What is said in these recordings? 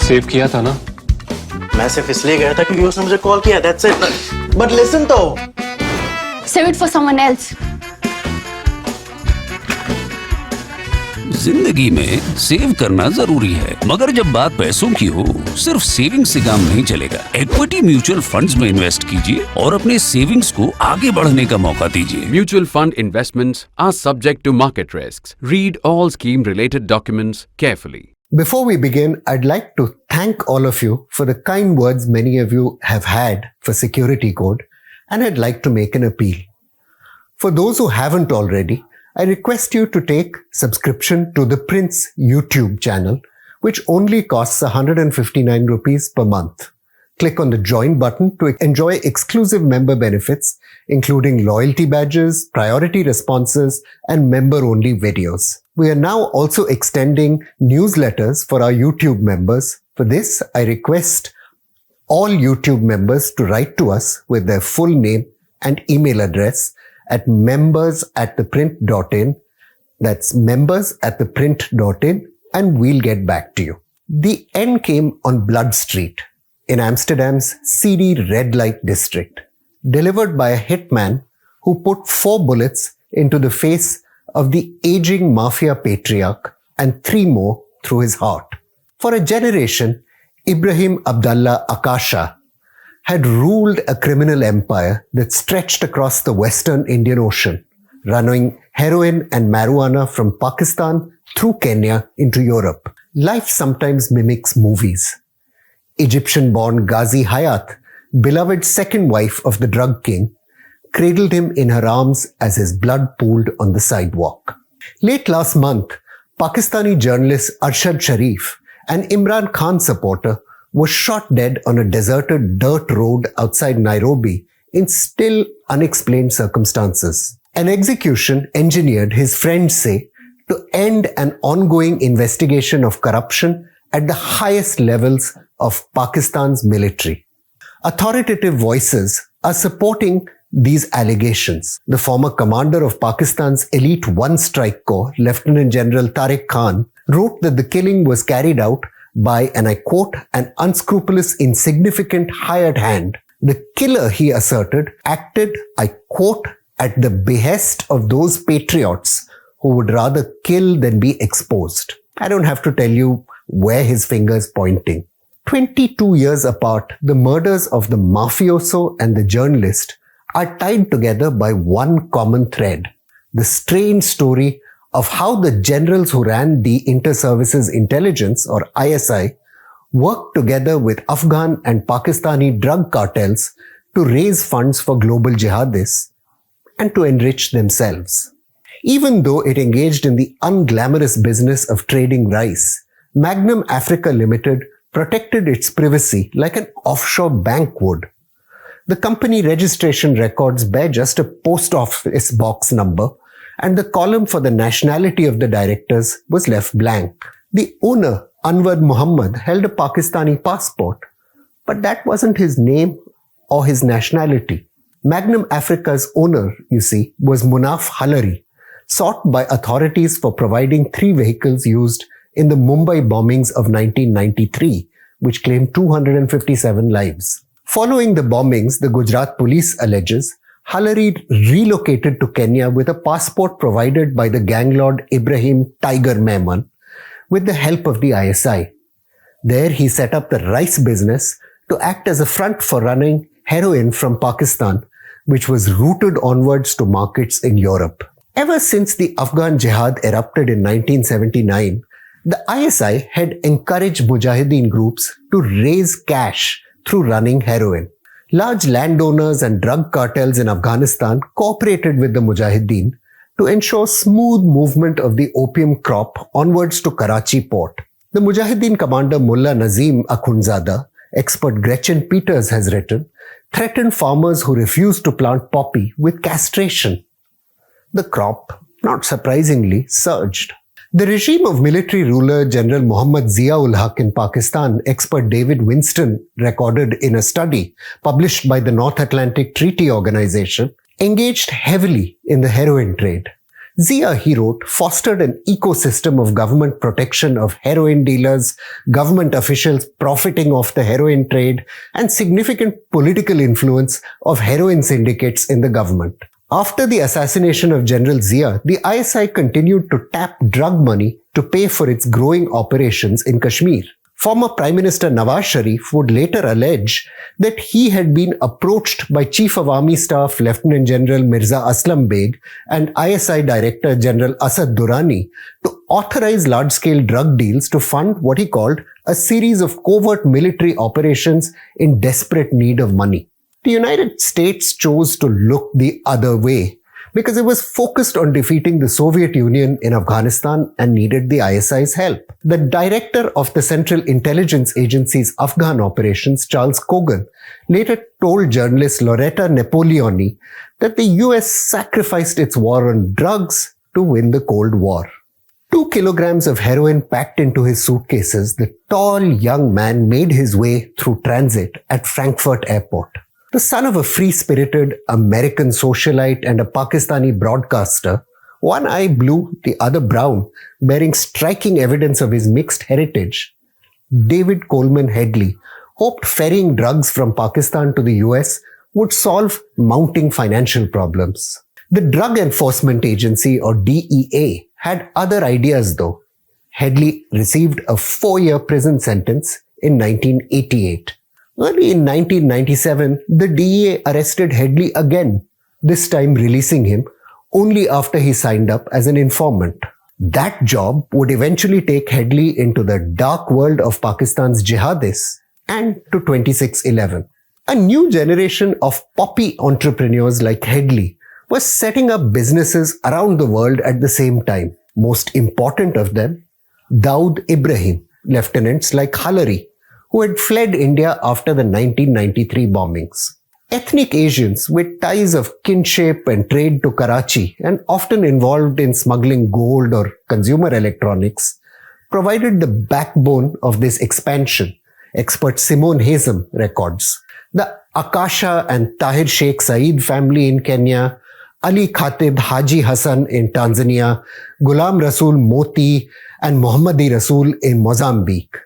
Save किया था ना? मैं सिर्फ इसलिए गया था क्योंकि उसने मुझे कॉल किया, that's it. But listen तो. Save it for someone else. जिंदगी में सेव करना जरूरी है, मगर जब बात पैसों की हो, सिर्फ सेविंग से काम नहीं चलेगा। इक्विटी म्यूचुअल फंड्स में इन्वेस्ट कीजिए और अपने सेविंग्स को आगे बढ़ने का मौका दीजिए। Mutual fund investments are subject to market risks. Read all scheme-related documents carefully. Before we begin, I'd like to thank all of you for the kind words many of you have had for Security Code, and I'd like to make an appeal. For those who haven't already, I request you to take subscription to ThePrint's YouTube channel, which only costs 159 rupees per month. Click on the join button to enjoy exclusive member benefits, including loyalty badges, priority responses, and member-only videos. We are now also extending newsletters for our YouTube members. For this, I request all YouTube members to write to us with their full name and email address at members@theprint.in. That's members@theprint.in, and we'll get back to you. The end came on Blood Street in Amsterdam's seedy red light district, delivered by a hitman who put 4 bullets into the face of the aging mafia patriarch and 3 more through his heart. For a generation, Ibrahim Abdallah Akasha had ruled a criminal empire that stretched across the Western Indian Ocean, running heroin and marijuana from Pakistan through Kenya into Europe. Life sometimes mimics movies. Egyptian-born Ghazi Hayat, beloved second wife of the drug king, cradled him in her arms as his blood pooled on the sidewalk. Late last month, Pakistani journalist Arshad Sharif, an Imran Khan supporter, was shot dead on a deserted dirt road outside Nairobi in still unexplained circumstances. An execution engineered, his friends say, to end an ongoing investigation of corruption at the highest levels of Pakistan's military. Authoritative voices are supporting these allegations. The former commander of Pakistan's elite One Strike Corps, Lieutenant General Tariq Khan, wrote that the killing was carried out by, and I quote, an unscrupulous, insignificant hired hand. The killer, he asserted, acted, I quote, at the behest of those patriots who would rather kill than be exposed. I don't have to tell you where his finger's pointing. 22 years apart, the murders of the mafioso and the journalist are tied together by one common thread: the strange story of how the generals who ran the Inter-Services Intelligence, or ISI, worked together with Afghan and Pakistani drug cartels to raise funds for global jihadists and to enrich themselves. Even though it engaged in the unglamorous business of trading rice, Magnum Africa Limited protected its privacy like an offshore bank would. The company registration records bear just a post office box number, and the column for the nationality of the directors was left blank. The owner, Anwar Muhammad, held a Pakistani passport, but that wasn't his name or his nationality. Magnum Africa's owner, you see, was Munaf Halari, sought by authorities for providing 3 vehicles used in the Mumbai bombings of 1993, which claimed 257 lives. Following the bombings, the Gujarat police alleges, Halari relocated to Kenya with a passport provided by the gang lord Ibrahim Tiger Mehman with the help of the ISI. There he set up the rice business to act as a front for running heroin from Pakistan, which was routed onwards to markets in Europe. Ever since the Afghan jihad erupted in 1979, the ISI had encouraged Mujahideen groups to raise cash through running heroin. Large landowners and drug cartels in Afghanistan cooperated with the Mujahideen to ensure smooth movement of the opium crop onwards to Karachi port. The Mujahideen commander Mullah Nazim Akhundzada, expert Gretchen Peters has written, threatened farmers who refused to plant poppy with castration. The crop, not surprisingly, surged. The regime of military ruler General Muhammad Zia-ul Haq in Pakistan, expert David Winston recorded in a study published by the North Atlantic Treaty Organization, engaged heavily in the heroin trade. Zia, he wrote, fostered an ecosystem of government protection of heroin dealers, government officials profiting off the heroin trade, and significant political influence of heroin syndicates in the government. After the assassination of General Zia, the ISI continued to tap drug money to pay for its growing operations in Kashmir. Former Prime Minister Nawaz Sharif would later allege that he had been approached by Chief of Army Staff Lieutenant General Mirza Aslam Beg and ISI Director General Asad Durrani to authorize large-scale drug deals to fund what he called a series of covert military operations in desperate need of money. The United States chose to look the other way because it was focused on defeating the Soviet Union in Afghanistan and needed the ISI's help. The director of the Central Intelligence Agency's Afghan operations, Charles Cogan, later told journalist Loretta Napoleoni that the US sacrificed its war on drugs to win the Cold War. 2 kilograms of heroin packed into his suitcases, the tall young man made his way through transit at Frankfurt Airport. The son of a free-spirited American socialite and a Pakistani broadcaster, one eye blue, the other brown, bearing striking evidence of his mixed heritage, David Coleman Headley hoped ferrying drugs from Pakistan to the US would solve mounting financial problems. The Drug Enforcement Agency, or DEA, had other ideas though. Headley received a 4-year prison sentence in 1988. Early in 1997, the DEA arrested Headley again, this time releasing him only after he signed up as an informant. That job would eventually take Headley into the dark world of Pakistan's jihadists and to 2611. A new generation of poppy entrepreneurs like Headley was setting up businesses around the world at the same time. Most important of them, Dawood Ibrahim, lieutenants like Halari, who had fled India after the 1993 bombings. Ethnic Asians with ties of kinship and trade to Karachi and often involved in smuggling gold or consumer electronics provided the backbone of this expansion, expert Simone Hazem records. The Akasha and Tahir Sheikh Saeed family in Kenya, Ali Khatib Haji Hassan in Tanzania, Ghulam Rasul Moti and Muhammadi Rasul in Mozambique.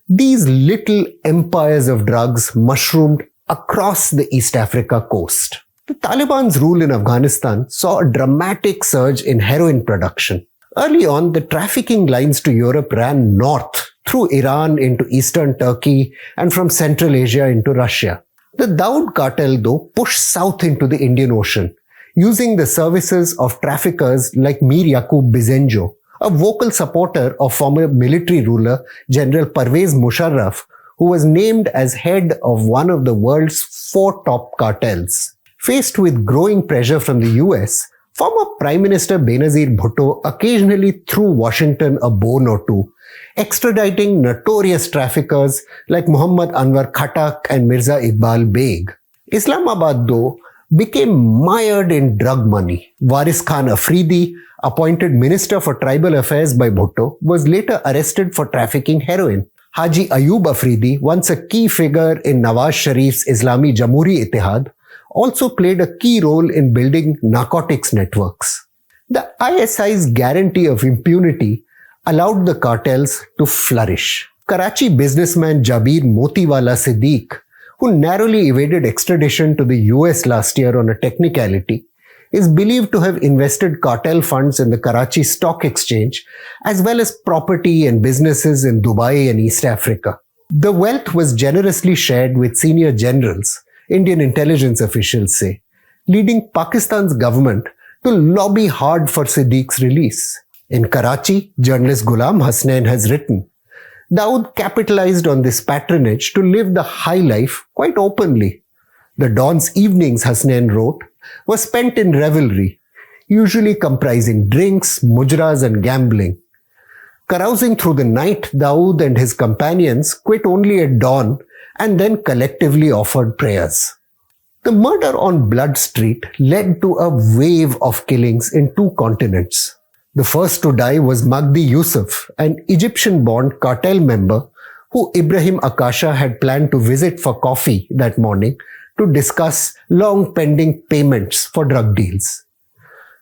These little empires of drugs mushroomed across the East Africa coast. The Taliban's rule in Afghanistan saw a dramatic surge in heroin production. Early on, the trafficking lines to Europe ran north through Iran into eastern Turkey and from Central Asia into Russia. The Dawood cartel, though, pushed south into the Indian Ocean, using the services of traffickers like Mir Yaqub Bizenjo, a vocal supporter of former military ruler General Parvez Musharraf, who was named as head of one of the world's 4 top cartels. Faced with growing pressure from the US, former Prime Minister Benazir Bhutto occasionally threw Washington a bone or two, extraditing notorious traffickers like Muhammad Anwar Khattak and Mirza Iqbal Beg. Islamabad, though, became mired in drug money. Waris Khan Afridi, appointed Minister for Tribal Affairs by Bhutto, was later arrested for trafficking heroin. Haji Ayub Afridi, once a key figure in Nawaz Sharif's Islami Jamhuri Ittihad, also played a key role in building narcotics networks. The ISI's guarantee of impunity allowed the cartels to flourish. Karachi businessman Jabir Motiwala Siddique, who narrowly evaded extradition to the US last year on a technicality, is believed to have invested cartel funds in the Karachi Stock Exchange, as well as property and businesses in Dubai and East Africa. The wealth was generously shared with senior generals, Indian intelligence officials say, leading Pakistan's government to lobby hard for Siddique's release. In Karachi, journalist Ghulam Hasnain has written, Dawood capitalized on this patronage to live the high life quite openly. The Dawn's evenings, Hasnain wrote, were spent in revelry, usually comprising drinks, mujras and gambling. Carousing through the night, Dawood and his companions quit only at dawn and then collectively offered prayers. The murder on Blood Street led to a wave of killings in 2 continents. The first to die was Magdi Yusuf, an Egyptian-born cartel member who Ibrahim Akasha had planned to visit for coffee that morning to discuss long-pending payments for drug deals.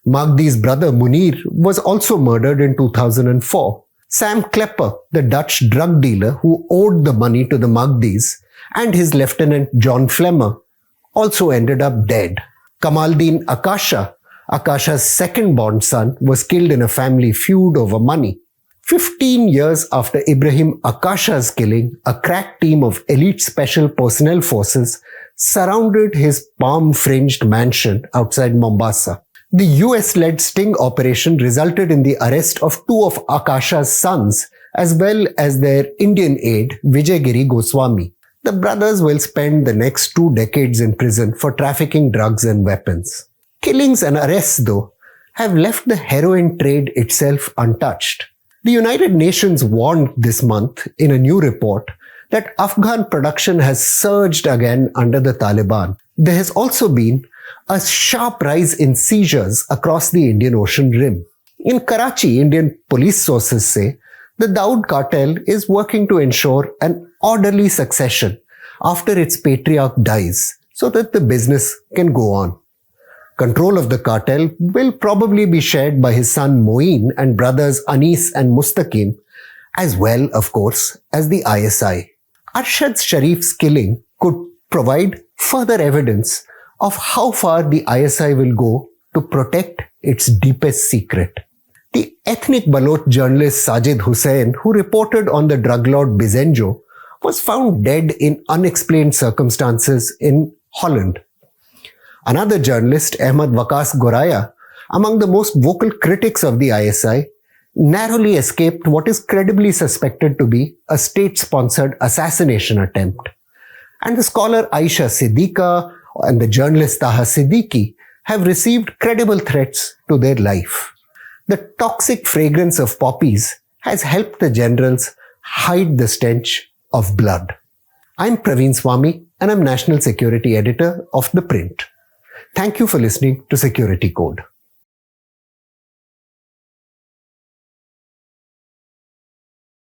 Magdi's brother Munir was also murdered in 2004. Sam Klepper, the Dutch drug dealer who owed the money to the Magdis, and his lieutenant John Flemmer also ended up dead. Kamaldeen Akasha, Akasha's second-born son, was killed in a family feud over money. 15 years after Ibrahim Akasha's killing, a crack team of elite special personnel forces surrounded his palm-fringed mansion outside Mombasa. The US-led sting operation resulted in the arrest of two of Akasha's sons, as well as their Indian aide, Vijay Goswami. The brothers will spend the next 2 decades in prison for trafficking drugs and weapons. Killings and arrests, though, have left the heroin trade itself untouched. The United Nations warned this month in a new report that Afghan production has surged again under the Taliban. There has also been a sharp rise in seizures across the Indian Ocean rim. In Karachi, Indian police sources say the Dawood cartel is working to ensure an orderly succession after its patriarch dies so that the business can go on. Control of the cartel will probably be shared by his son Moeen and brothers Anis and Mustaqim, as well, of course, as the ISI. Arshad Sharif's killing could provide further evidence of how far the ISI will go to protect its deepest secret. The ethnic Baloch journalist Sajid Hussain, who reported on the drug lord Bizenjo, was found dead in unexplained circumstances in Holland. Another journalist, Ahmad Waqas Goraya, among the most vocal critics of the ISI, narrowly escaped what is credibly suspected to be a state-sponsored assassination attempt. And the scholar Aisha Siddiqa and the journalist Taha Siddiqui have received credible threats to their life. The toxic fragrance of poppies has helped the generals hide the stench of blood. I'm Praveen Swami and I'm National Security Editor of ThePrint. Thank you for listening to Security Code.